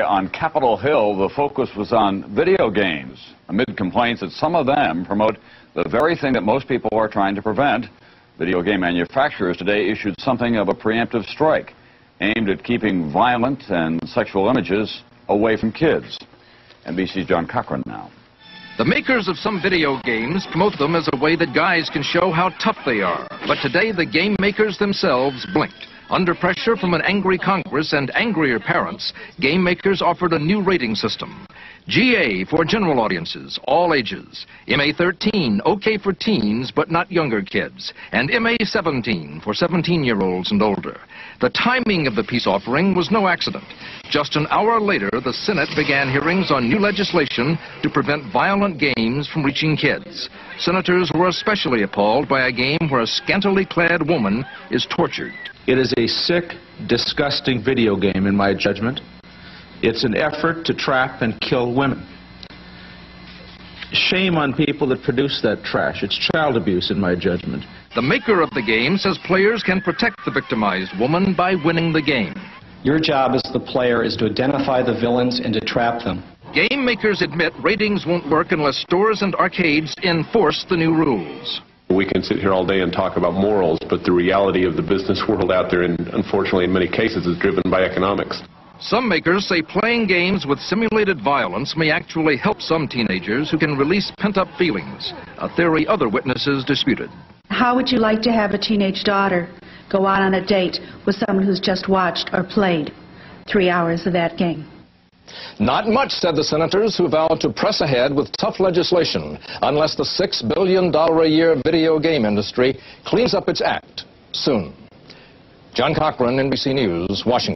On Capitol Hill, the focus was on video games, amid complaints that some of them promote the very thing that most people are trying to prevent. Video game manufacturers today issued something of a preemptive strike, aimed at keeping violent and sexual images away from kids. NBC's John Cochran now. The makers of some video games promote them as a way that guys can show how tough they are. But today, the game makers themselves blinked. Under pressure from an angry Congress and angrier parents, game makers offered a new rating system. GA for general audiences, all ages. MA13, okay for teens, but not younger kids. And MA17 for 17-year-olds and older. The timing of the peace offering was no accident. Just an hour later, the Senate began hearings on new legislation to prevent violent games from reaching kids. Senators were especially appalled by a game where a scantily clad woman is tortured. It is a sick, disgusting video game, in my judgment. It's an effort to trap and kill women. Shame on people that produce that trash. It's child abuse, in my judgment. The maker of the game says players can protect the victimized woman by winning the game. Your job as the player is to identify the villains and to trap them. Game makers admit ratings won't work unless stores and arcades enforce the new rules. We can sit here all day and talk about morals, but the reality of the business world out there, and unfortunately in many cases, is driven by economics. Some makers say playing games with simulated violence may actually help some teenagers who can release pent-up feelings, a theory other witnesses disputed. How would you like to have a teenage daughter go out on a date with someone who's just watched or played 3 hours of that game? Not much, said the senators, who vowed to press ahead with tough legislation unless the $6 billion a year video game industry cleans up its act soon. John Cochran, NBC News, Washington.